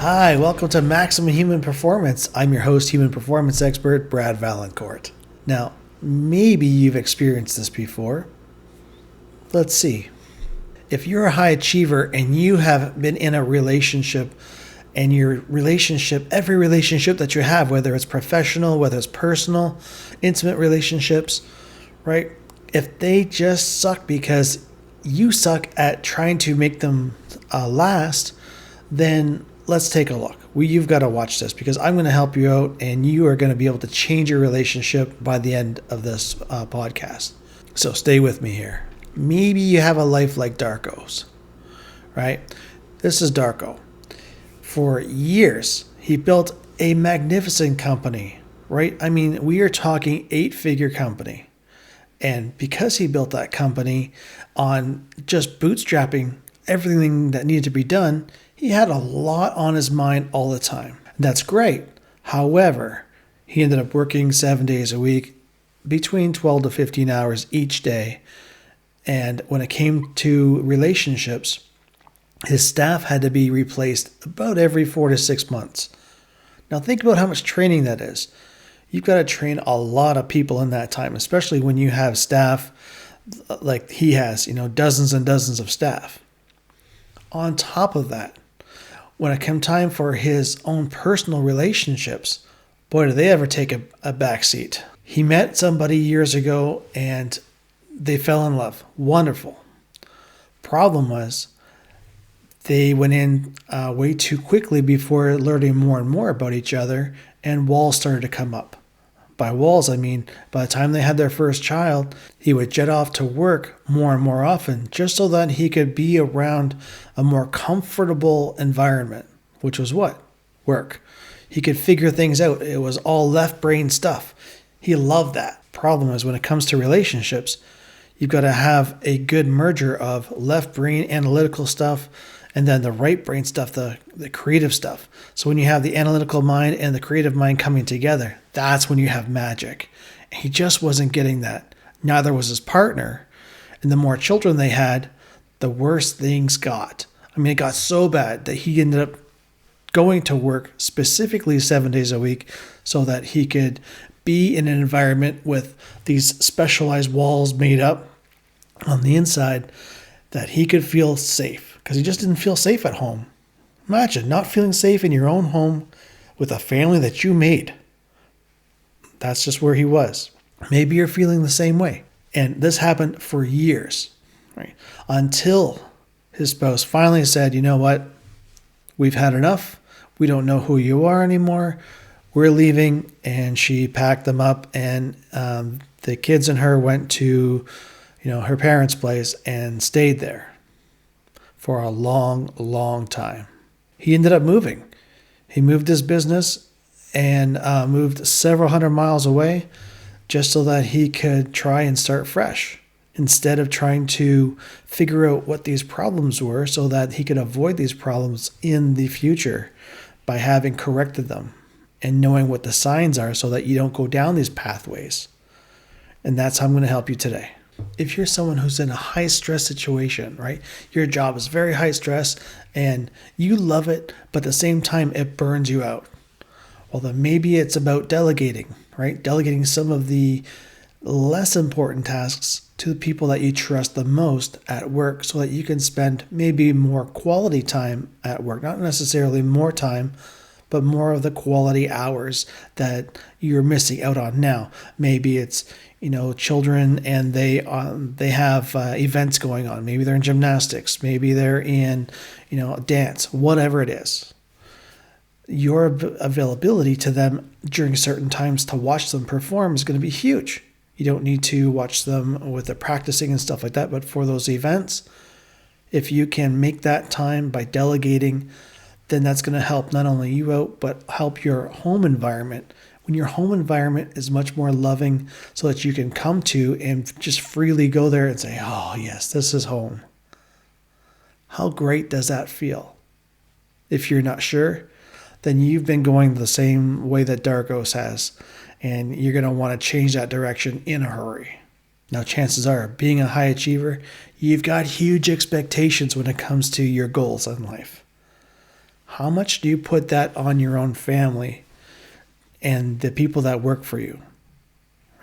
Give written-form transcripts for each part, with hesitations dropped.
Hi, welcome to Maximum Human Performance. I'm your host, human performance expert, Brad Valancourt. Now, maybe you've experienced this before. Let's see. If you're a high achiever and you have been in a relationship, and every relationship that you have, whether it's professional, whether it's personal, intimate relationships, right? If they just suck because you suck at trying to make them last, then let's take a look. You've got to watch this because I'm going to help you out and you are going to be able to change your relationship by the end of this podcast. So stay with me here. Maybe you have a life like Darko's, right? This is Darko. For years, he built a magnificent company, right? I mean, we are talking 8-figure company. And because he built that company on just bootstrapping everything that needed to be done, he had a lot on his mind all the time. That's great. However, he ended up working 7 days a week, between 12 to 15 hours each day. And when it came to relationships, his staff had to be replaced about every 4 to 6 months. Now think about how much training that is. You've got to train a lot of people in that time, especially when you have staff like he has, dozens and dozens of staff. On top of that, when it came time for his own personal relationships, boy, did they ever take a backseat. He met somebody years ago and they fell in love. Wonderful. Problem was, they went in way too quickly before learning more and more about each other, and walls started to come up. By walls, I mean, by the time they had their first child, he would jet off to work more and more often just so that he could be around a more comfortable environment, which was what? Work. He could figure things out. It was all left brain stuff. He loved that. Problem is, when it comes to relationships, you've got to have a good merger of left brain analytical stuff and then the right brain stuff, the creative stuff. So when you have the analytical mind and the creative mind coming together, that's when you have magic. And he just wasn't getting that. Neither was his partner. And the more children they had, the worse things got. I mean, it got so bad that he ended up going to work specifically 7 days a week so that he could be in an environment with these specialized walls made up on the inside that he could feel safe. Because he just didn't feel safe at home. Imagine not feeling safe in your own home with a family that you made. That's just where he was. Maybe you're feeling the same way. And this happened for years, right? Until his spouse finally said, you know what? We've had enough. We don't know who you are anymore. We're leaving. And she packed them up and the kids and her went to, her parents' place and stayed there for a long, long time. He ended up moving. He moved his business and moved several hundred miles away just so that he could try and start fresh instead of trying to figure out what these problems were so that he could avoid these problems in the future by having corrected them and knowing what the signs are so that you don't go down these pathways. And that's how I'm going to help you today. If you're someone who's in a high stress situation, right? Your job is very high stress and you love it, but at the same time, it burns you out. Well, then maybe it's about delegating, right? Delegating some of the less important tasks to the people that you trust the most at work so that you can spend maybe more quality time at work, not necessarily more time, but more of the quality hours that you're missing out on now. Maybe it's children and they have events going on. Maybe they're in gymnastics. Maybe they're in, dance, whatever it is. Your availability to them during certain times to watch them perform is going to be huge. You don't need to watch them with the practicing and stuff like that. But for those events, if you can make that time by delegating, then that's going to help not only you out, but help your home environment. When your home environment is much more loving so that you can come to and just freely go there and say, oh, yes, this is home. How great does that feel? If you're not sure, then you've been going the same way that Darko's has, and you're going to want to change that direction in a hurry. Now, chances are, being a high achiever, you've got huge expectations when it comes to your goals in life. How much do you put that on your own family and the people that work for you,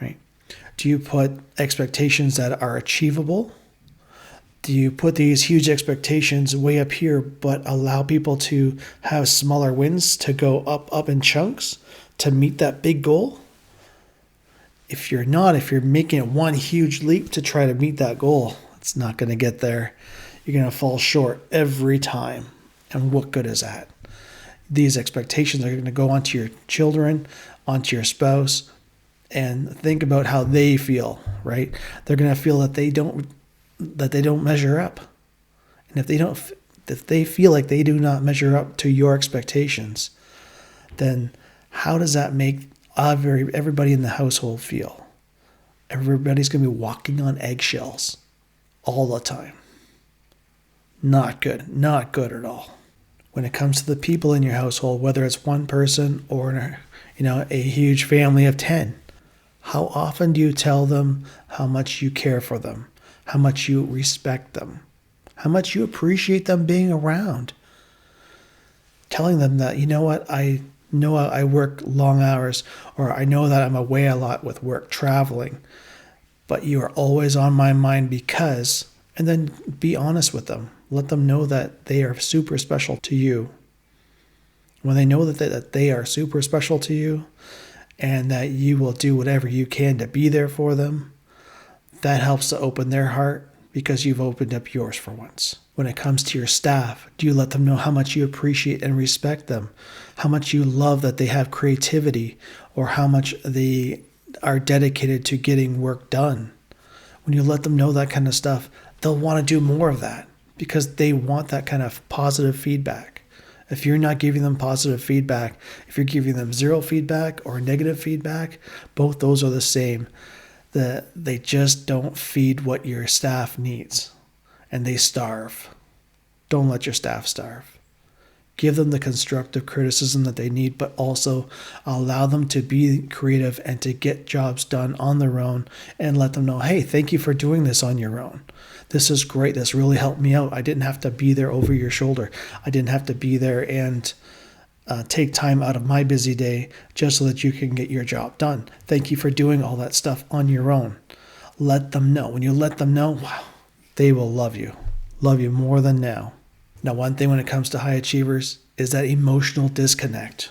right? Do you put expectations that are achievable? Do you put these huge expectations way up here, but allow people to have smaller wins to go up in chunks to meet that big goal? If you're making one huge leap to try to meet that goal, it's not going to get there. You're going to fall short every time. And what good is that? These expectations are going to go onto your children, onto your spouse, and think about how they feel, right? They're going to feel that they don't measure up. And if they feel like they do not measure up to your expectations, then how does that make everybody in the household feel? Everybody's going to be walking on eggshells all the time. Not good at all. When it comes to the people in your household, whether it's one person or a huge family of 10, how often do you tell them how much you care for them, how much you respect them, how much you appreciate them being around? Telling them that, you know what, I know I work long hours, or I know that I'm away a lot with work, traveling, but you are always on my mind because, and then be honest with them. Let them know that they are super special to you. When they know that they are super special to you and that you will do whatever you can to be there for them, that helps to open their heart because you've opened up yours for once. When it comes to your staff, do you let them know how much you appreciate and respect them, how much you love that they have creativity, or how much they are dedicated to getting work done? When you let them know that kind of stuff, they'll want to do more of that because they want that kind of positive feedback. If you're not giving them positive feedback, if you're giving them zero feedback or negative feedback, both those are the same. They just don't feed what your staff needs, and they starve. Don't let your staff starve. Give them the constructive criticism that they need, but also allow them to be creative and to get jobs done on their own, and let them know, hey, thank you for doing this on your own. This is great. This really helped me out. I didn't have to be there over your shoulder. I didn't have to be there and take time out of my busy day just so that you can get your job done. Thank you for doing all that stuff on your own. Let them know. When you let them know, wow, they will love you more than now. Now, one thing when it comes to high achievers is that emotional disconnect.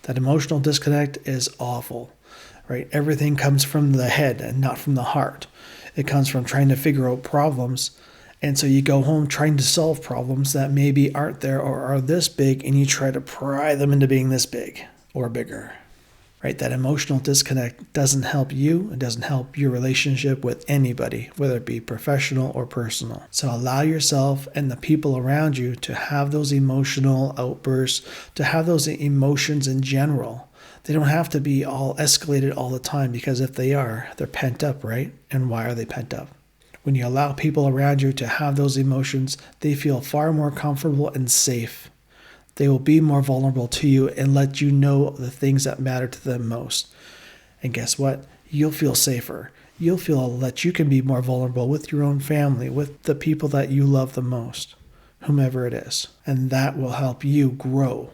That emotional disconnect is awful, right? Everything comes from the head and not from the heart. It comes from trying to figure out problems. And so you go home trying to solve problems that maybe aren't there or are this big, and you try to pry them into being this big or bigger, right? That emotional disconnect doesn't help you. It doesn't help your relationship with anybody, whether it be professional or personal. So allow yourself and the people around you to have those emotional outbursts, to have those emotions in general. They don't have to be all escalated all the time, because if they are, they're pent up, right? And why are they pent up? When you allow people around you to have those emotions, they feel far more comfortable and safe. They will be more vulnerable to you and let you know the things that matter to them most. And guess what? You'll feel safer. You'll feel that you can be more vulnerable with your own family, with the people that you love the most, whomever it is. And that will help you grow,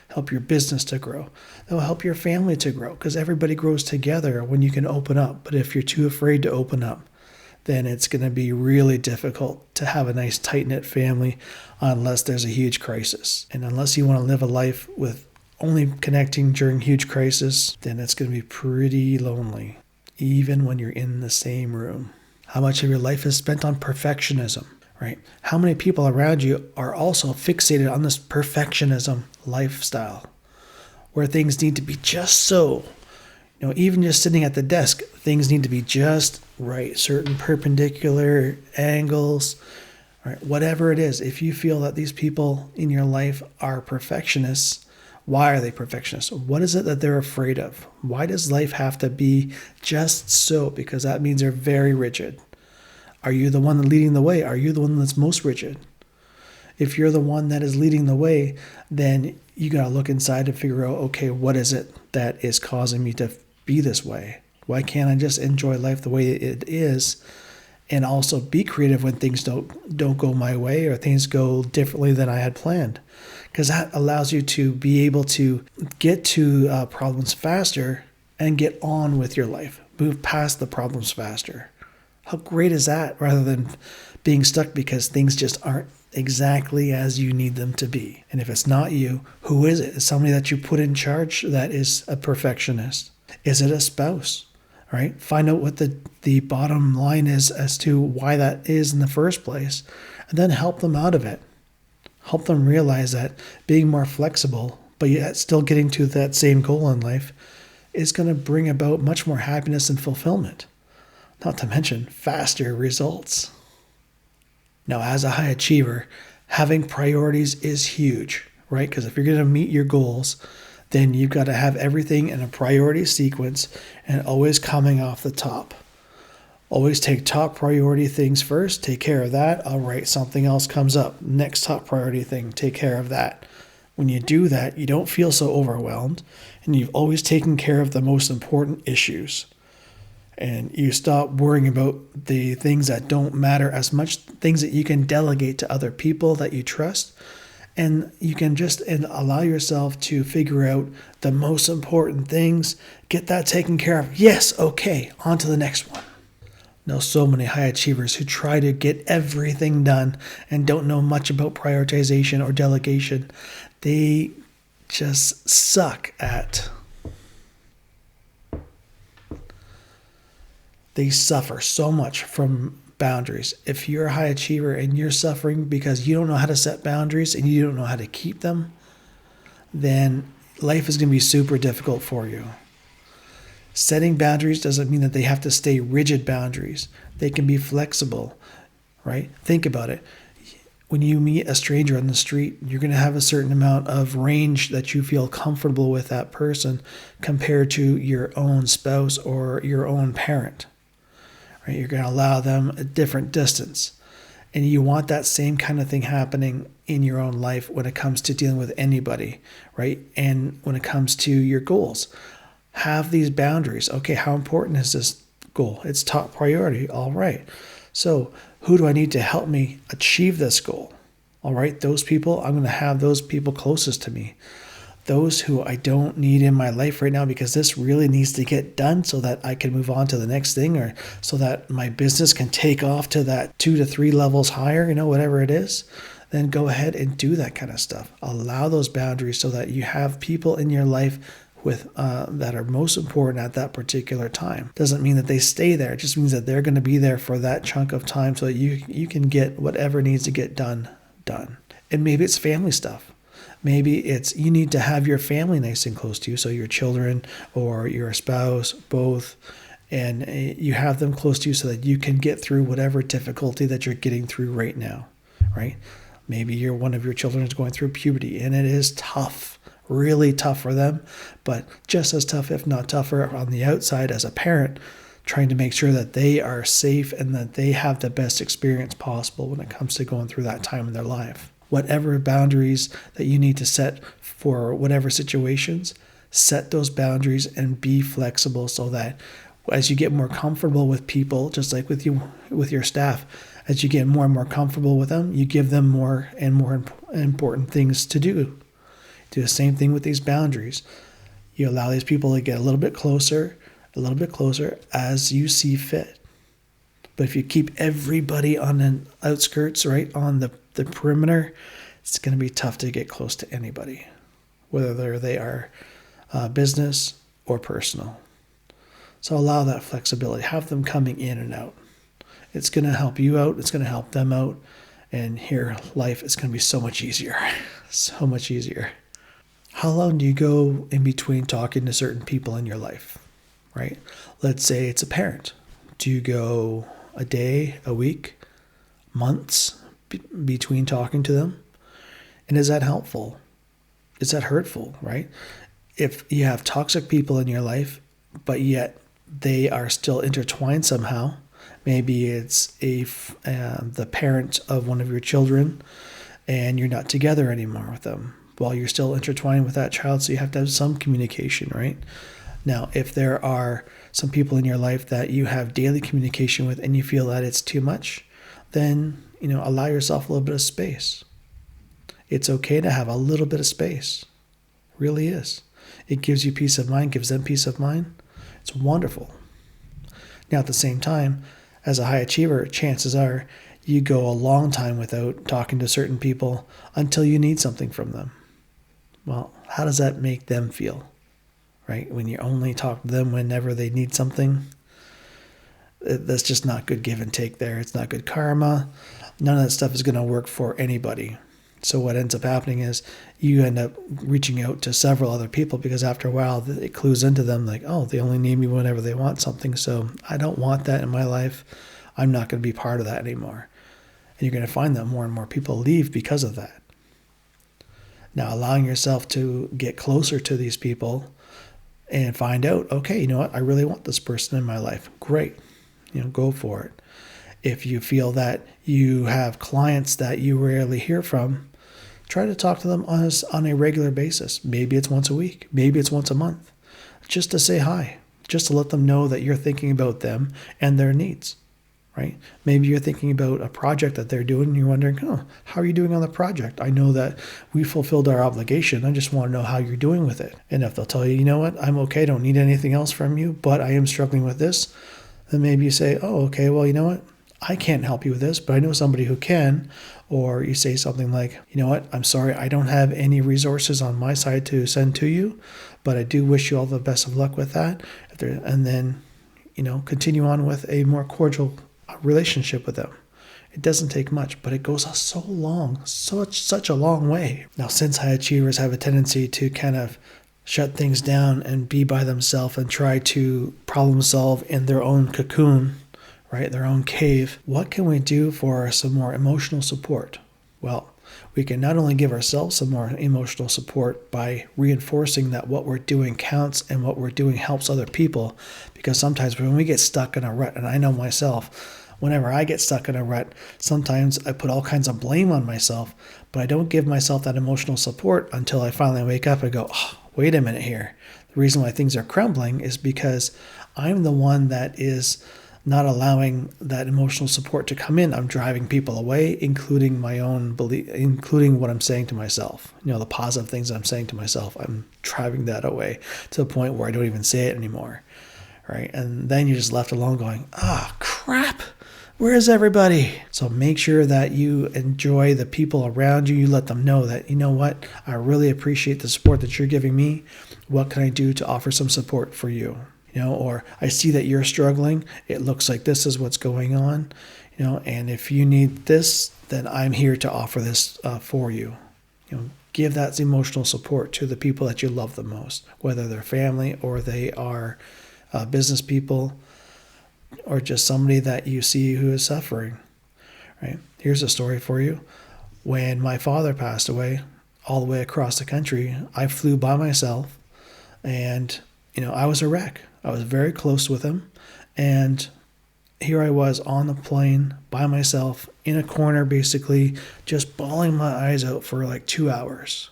help your business to grow. That will help your family to grow, because everybody grows together when you can open up. But if you're too afraid to open up, then it's going to be really difficult to have a nice tight-knit family unless there's a huge crisis. And unless you want to live a life with only connecting during huge crisis, then it's going to be pretty lonely, even when you're in the same room. How much of your life is spent on perfectionism, right? How many people around you are also fixated on this perfectionism lifestyle, where things need to be just so. Even just sitting at the desk, things need to be just right, certain perpendicular angles, right? Whatever it is, if you feel that these people in your life are perfectionists, why are they perfectionists? What is it that they're afraid of? Why does life have to be just so? Because that means they're very rigid. Are you the one leading the way? Are you the one that's most rigid? If you're the one that is leading the way, then you got to look inside and figure out, okay, what is it that is causing me to be this way? Why can't I just enjoy life the way it is and also be creative when things don't go my way or things go differently than I had planned, because that allows you to be able to get to problems faster and get on with your life, move past the problems faster. How great is that, rather than being stuck because things just aren't exactly as you need them to be? And if it's not you, who is it? Is somebody that you put in charge that is a perfectionist? Is it a spouse? Right? Find out what the bottom line is as to why that is in the first place, and then help them out of it. Help them realize that being more flexible, but yet still getting to that same goal in life, is going to bring about much more happiness and fulfillment. Not to mention faster results. Now, as a high achiever, having priorities is huge, right? Because if you're going to meet your goals, then you've got to have everything in a priority sequence and always coming off the top. Always take top priority things first, take care of that. All right, something else comes up. Next top priority thing, take care of that. When you do that, you don't feel so overwhelmed, and you've always taken care of the most important issues. And you stop worrying about the things that don't matter as much, things that you can delegate to other people that you trust. And you can just allow yourself to figure out the most important things, get that taken care of. Yes, okay, on to the next one. Know so many high achievers who try to get everything done and don't know much about prioritization or delegation. They just suck at. They suffer so much from boundaries. If you're a high achiever and you're suffering because you don't know how to set boundaries and you don't know how to keep them, then life is going to be super difficult for you. Setting boundaries doesn't mean that they have to stay rigid boundaries. They can be flexible, right? Think about it. When you meet a stranger on the street, you're going to have a certain amount of range that you feel comfortable with that person compared to your own spouse or your own parent. Right? You're going to allow them a different distance. And you want that same kind of thing happening in your own life when it comes to dealing with anybody, right? And when it comes to your goals. Have these boundaries. Okay, how important is this goal? It's top priority. All right. So who do I need to help me achieve this goal? All right, those people, I'm going to have those people closest to me. Those who I don't need in my life right now because this really needs to get done so that I can move on to the next thing, or so that my business can take off to that 2 to 3 levels higher, whatever it is, then go ahead and do that kind of stuff. Allow those boundaries so that you have people in your life with that are most important at that particular time. Doesn't mean that they stay there. It just means that they're going to be there for that chunk of time so that you can get whatever needs to get done. And maybe it's family stuff. Maybe it's you need to have your family nice and close to you, so your children or your spouse, both, and you have them close to you so that you can get through whatever difficulty that you're getting through right now, right? Maybe one of your children is going through puberty, and it is tough, really tough for them, but just as tough, if not tougher, on the outside as a parent, trying to make sure that they are safe and that they have the best experience possible when it comes to going through that time in their life. Whatever boundaries that you need to set for whatever situations, set those boundaries and be flexible so that as you get more comfortable with people, just like with your staff, as you get more and more comfortable with them, you give them more and more important things to do. Do the same thing with these boundaries. You allow these people to get a little bit closer as you see fit. But if you keep everybody on the outskirts, right, on the perimeter, it's going to be tough to get close to anybody, whether they are business or personal. So allow that flexibility. Have them coming in and out. It's going to help you out. It's going to help them out. And here, life is going to be so much easier. So much easier. How long do you go in between talking to certain people in your life, right? Let's say it's a parent. Do you go a day, a week, months between talking to them? And is that helpful? Is that hurtful, right? If you have toxic people in your life, but yet they are still intertwined somehow, maybe it's the parent of one of your children and you're not together anymore with them while you're still intertwined with that child, so you have to have some communication, right? Now, if there are some people in your life that you have daily communication with and you feel that it's too much, then, allow yourself a little bit of space. It's okay to have a little bit of space. It really is. It gives you peace of mind, gives them peace of mind. It's wonderful. Now, at the same time, as a high achiever, chances are you go a long time without talking to certain people until you need something from them. Well, how does that make them feel? Right? When you only talk to them whenever they need something, that's just not good give and take there. It's not good karma. None of that stuff is going to work for anybody. So what ends up happening is you end up reaching out to several other people because after a while it clues into them like, oh, they only need me whenever they want something. So I don't want that in my life. I'm not going to be part of that anymore. And you're going to find that more and more people leave because of that. Now, allowing yourself to get closer to these people and find out, okay, you know what? I really want this person in my life. Great. Go for it. If you feel that you have clients that you rarely hear from, try to talk to them on a regular basis. Maybe it's once a week. Maybe it's once a month. Just to say hi. Just to let them know that you're thinking about them and their needs. Right? Maybe you're thinking about a project that they're doing and you're wondering, how are you doing on the project? I know that we fulfilled our obligation. I just want to know how you're doing with it. And if they'll tell you, you know what, I'm okay, don't need anything else from you, but I am struggling with this, then maybe you say, oh, okay, well, you know what, I can't help you with this, but I know somebody who can. Or you say something like, you know what, I'm sorry, I don't have any resources on my side to send to you, but I do wish you all the best of luck with that. And then, continue on with a more cordial relationship with them. It doesn't take much, but it goes such a long way. Now, since high achievers have a tendency to kind of shut things down and be by themselves and try to problem solve in their own cocoon, right, their own cave, what can we do for some more emotional support? Well, we can not only give ourselves some more emotional support by reinforcing that what we're doing counts and what we're doing helps other people, because sometimes when we get stuck in a rut, and I know myself, whenever I get stuck in a rut, sometimes I put all kinds of blame on myself, but I don't give myself that emotional support until I finally wake up and go, oh, wait a minute here. The reason why things are crumbling is because I'm the one that is not allowing that emotional support to come in. I'm driving people away, including my own belief, including what I'm saying to myself. The positive things I'm saying to myself, I'm driving that away to the point where I don't even say it anymore, right? And then you're just left alone going, crap, where is everybody? So make sure that you enjoy the people around you. You let them know that, you know what, I really appreciate the support that you're giving me. What can I do to offer some support for you? Or I see that you're struggling. It looks like this is what's going on, and if you need this, then I'm here to offer this for you. Give that emotional support to the people that you love the most, whether they're family or they are business people or just somebody that you see who is suffering, right? Here's a story for you. When my father passed away, all the way across the country, I flew by myself and, I was a wreck. I was very close with him, and here I was on the plane by myself in a corner, basically just bawling my eyes out for like 2 hours.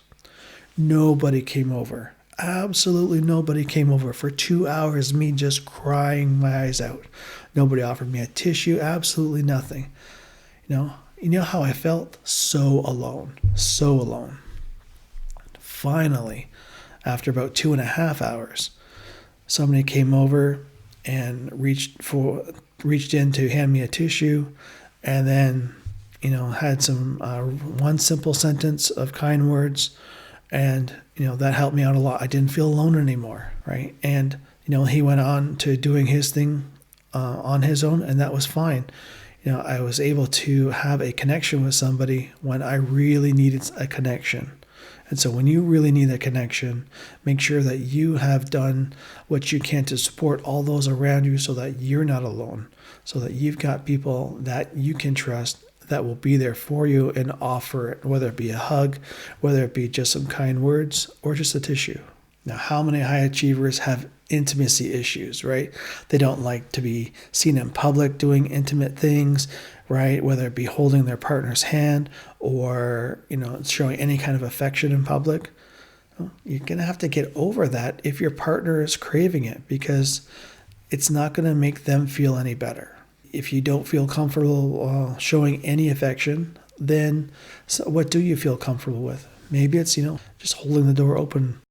Nobody came over. Absolutely nobody came over for 2 hours, me just crying my eyes out. Nobody offered me a tissue, absolutely nothing. You know how I felt? So alone. Finally, after about 2.5 hours, somebody came over and reached in to hand me a tissue, and then, had some one simple sentence of kind words, and that helped me out a lot. I didn't feel alone anymore, right? And he went on to doing his thing on his own, and that was fine. I was able to have a connection with somebody when I really needed a connection. And so when you really need a connection, make sure that you have done what you can to support all those around you so that you're not alone, so that you've got people that you can trust that will be there for you and offer it, whether it be a hug, whether it be just some kind words or just a tissue. Now, how many high achievers have intimacy issues, right? They don't like to be seen in public doing intimate things, right? Whether it be holding their partner's hand or, showing any kind of affection in public. Well, you're going to have to get over that if your partner is craving it, because it's not going to make them feel any better. If you don't feel comfortable showing any affection, then what do you feel comfortable with? Maybe it's, just holding the door open.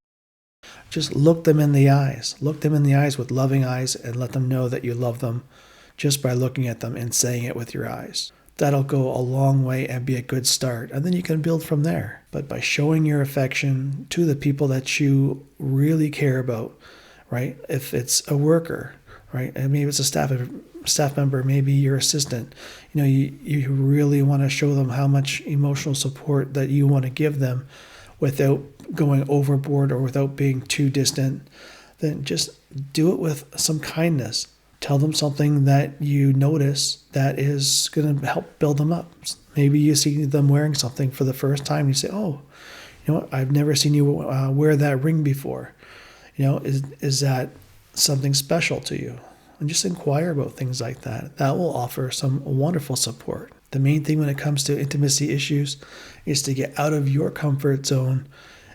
Just look them in the eyes. Look them in the eyes with loving eyes and let them know that you love them just by looking at them and saying it with your eyes. That'll go a long way and be a good start. And then you can build from there. But by showing your affection to the people that you really care about, right? If it's a worker, right? And maybe it's a staff member, maybe your assistant, you really want to show them how much emotional support that you want to give them without going overboard or without being too distant, then just do it with some kindness. Tell them something that you notice that is going to help build them up. Maybe you see them wearing something for the first time. You say, oh, you know what? I've never seen you wear that ring before. Is that something special to you? And just inquire about things like that. That will offer some wonderful support. The main thing when it comes to intimacy issues is to get out of your comfort zone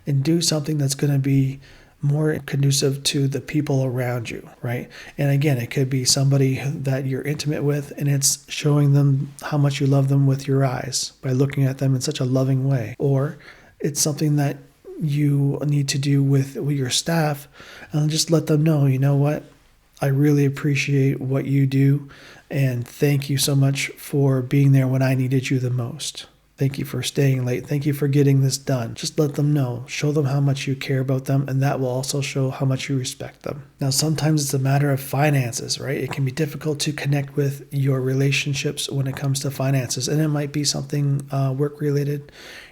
and do something that's going to be more conducive to the people around you, right? And again, it could be somebody that you're intimate with, and it's showing them how much you love them with your eyes by looking at them in such a loving way. Or it's something that you need to do with your staff, and just let them know, you know what? I really appreciate what you do, and thank you so much for being there when I needed you the most. Thank you for staying late. Thank you for getting this done. Just let them know. Show them how much you care about them, and that will also show how much you respect them. Now, sometimes it's a matter of finances, right? It can be difficult to connect with your relationships when it comes to finances, and it might be something work-related,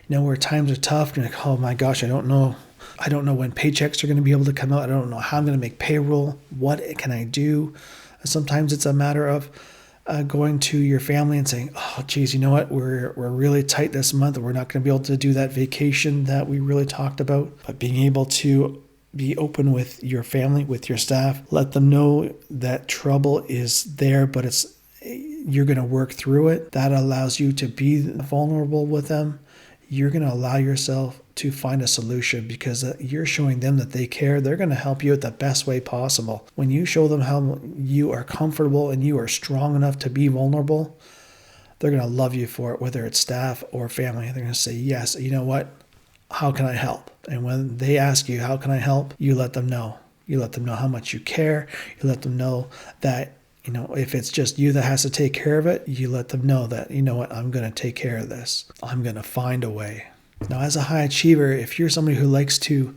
where times are tough. You're like, oh my gosh, I don't know when paychecks are going to be able to come out. I don't know how I'm going to make payroll. What can I do? Sometimes it's a matter of going to your family and saying, oh, geez, you know what? We're really tight this month. We're not going to be able to do that vacation that we really talked about. But being able to be open with your family, with your staff, let them know that trouble is there, but you're going to work through it. That allows you to be vulnerable with them. You're going to allow yourself to find a solution because you're showing them that they care. They're going to help you at the best way possible. When you show them how you are comfortable and you are strong enough to be vulnerable, they're going to love you for it, whether it's staff or family. They're going to say, yes, you know what? How can I help? And when they ask you, how can I help? You let them know. You let them know how much you care. You let them know that, if it's just you that has to take care of it, you let them know that, you know what, I'm going to take care of this. I'm going to find a way. Now, as a high achiever, if you're somebody who likes to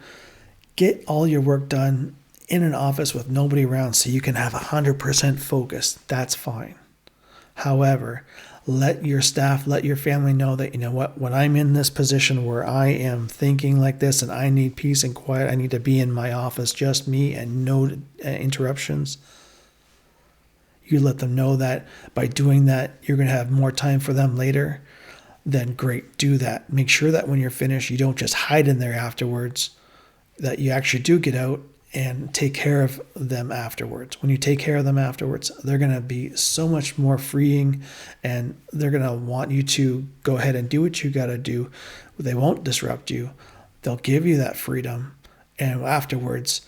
get all your work done in an office with nobody around so you can have 100% focus, that's fine. However, let your staff, let your family know that, you know what, when I'm in this position where I am thinking like this and I need peace and quiet, I need to be in my office, just me and no interruptions. You let them know that by doing that, you're going to have more time for them later. Then great, do that. Make sure that when you're finished, you don't just hide in there afterwards, that you actually do get out and take care of them afterwards. When you take care of them afterwards, they're going to be so much more freeing, and they're going to want you to go ahead and do what you got to do. They won't disrupt you. They'll give you that freedom, and afterwards,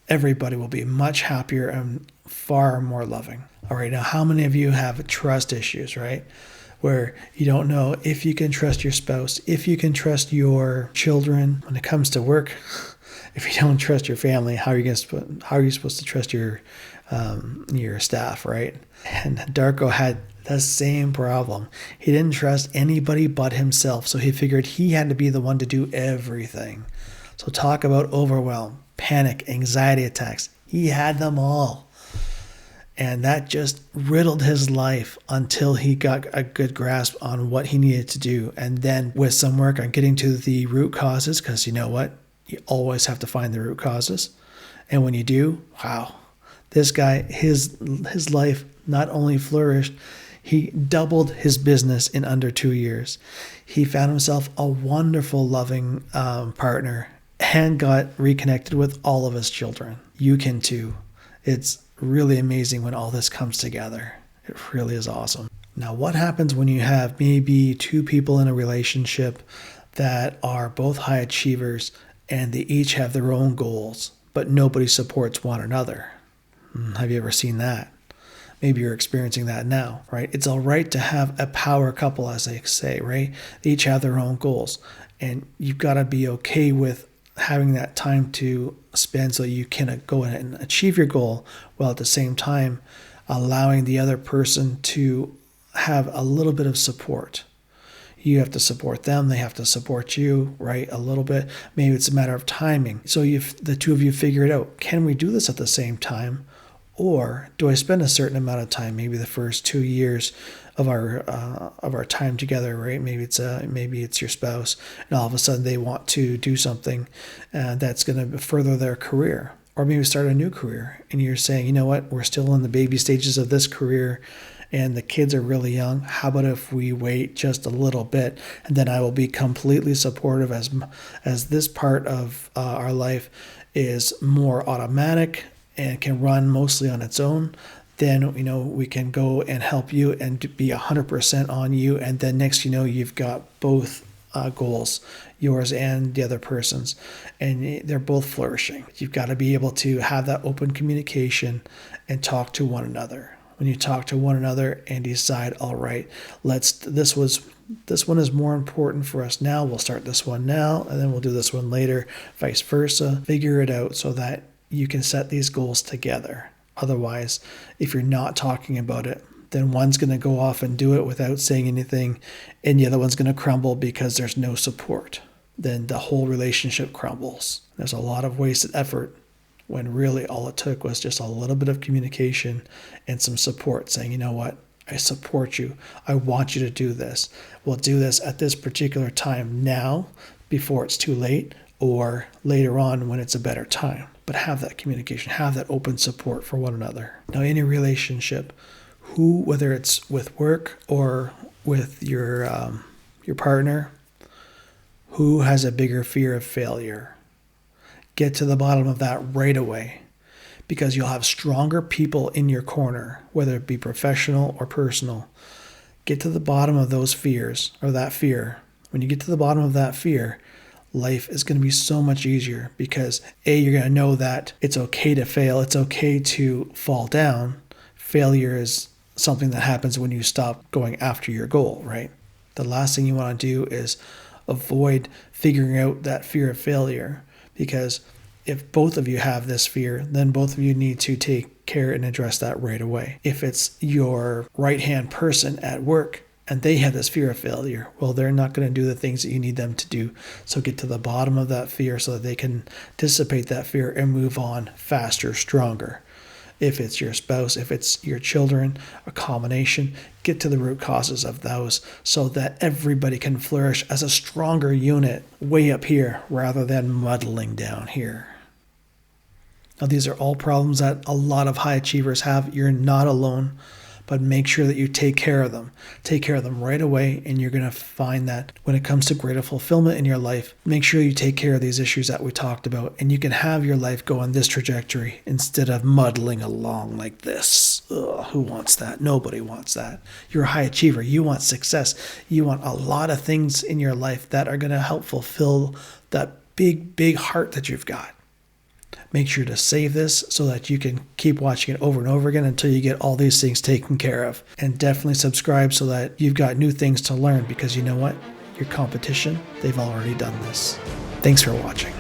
everybody will be much happier and far more loving. All right, now how many of you have trust issues, right? Where you don't know if you can trust your spouse, if you can trust your children when it comes to work. If you don't trust your family, how are you supposed to trust your staff, right? And Darko had the same problem. He didn't trust anybody but himself, so he figured he had to be the one to do everything. So talk about overwhelm, panic, anxiety attacks. He had them all. And that just riddled his life until he got a good grasp on what he needed to do. And then with some work on getting to the root causes, because you know what? You always have to find the root causes. And when you do, wow, this guy, his life not only flourished, he doubled his business in under 2 years. He found himself a wonderful, loving partner and got reconnected with all of his children. You can too. It's really amazing when all this comes together. It really is awesome. Now, what happens when you have maybe two people in a relationship that are both high achievers and they each have their own goals, but nobody supports one another. Have you ever seen that? Maybe you're experiencing that now, right? It's all right to have a power couple, as they say, right? They each have their own goals, and you've got to be okay with having that time to spend so you can go and achieve your goal, while at the same time allowing the other person to have a little bit of support. You have to support them, they have to support you, right? A little bit. Maybe it's a matter of timing. So the two of you figure it out. Can we do this at the same time? Or do I spend a certain amount of time, maybe the first 2 years of our time together, right? Maybe it's your spouse, and all of a sudden they want to do something that's going to further their career, or maybe start a new career, and you're saying, you know what, we're still in the baby stages of this career, and the kids are really young. How about if we wait just a little bit, and then I will be completely supportive as this part of our life is more automatic and can run mostly on its own. Then, we can go and help you and be 100% on you. And then next, you've got both goals, yours and the other person's, and they're both flourishing. You've got to be able to have that open communication and talk to one another. When you talk to one another and decide, all right, this one is more important for us now. We'll start this one now, and then we'll do this one later, vice versa. Figure it out so that you can set these goals together. Otherwise, if you're not talking about it, then one's going to go off and do it without saying anything, and the other one's going to crumble because there's no support. Then the whole relationship crumbles. There's a lot of wasted effort when really all it took was just a little bit of communication and some support, saying, you know what, I support you. I want you to do this. We'll do this at this particular time now before it's too late, or later on when it's a better time. But have that communication, have that open support for one another. Now, in a relationship, whether it's with work or with your partner, who has a bigger fear of failure? Get to the bottom of that right away, because you'll have stronger people in your corner, whether it be professional or personal. Get to the bottom of those fears, or that fear. When you get to the bottom of that fear, life is going to be so much easier, because you're going to know that it's okay to fail. It's okay to fall down. Failure is something that happens when you stop going after your goal, right? The last thing you want to do is avoid figuring out that fear of failure, because if both of you have this fear, then both of you need to take care and address that right away. If it's your right-hand person at work and they have this fear of failure, well, they're not going to do the things that you need them to do. So get to the bottom of that fear so that they can dissipate that fear and move on faster, stronger. If it's your spouse, if it's your children, a combination, get to the root causes of those so that everybody can flourish as a stronger unit way up here rather than muddling down here. Now, these are all problems that a lot of high achievers have. You're not alone, but make sure that you take care of them. Take care of them right away, and you're going to find that when it comes to greater fulfillment in your life, make sure you take care of these issues that we talked about, and you can have your life go on this trajectory instead of muddling along like this. Ugh, who wants that? Nobody wants that. You're a high achiever. You want success. You want a lot of things in your life that are going to help fulfill that big, big heart that you've got. Make sure to save this so that you can keep watching it over and over again until you get all these things taken care of. And definitely subscribe so that you've got new things to learn, because you know what? Your competition, they've already done this. Thanks for watching.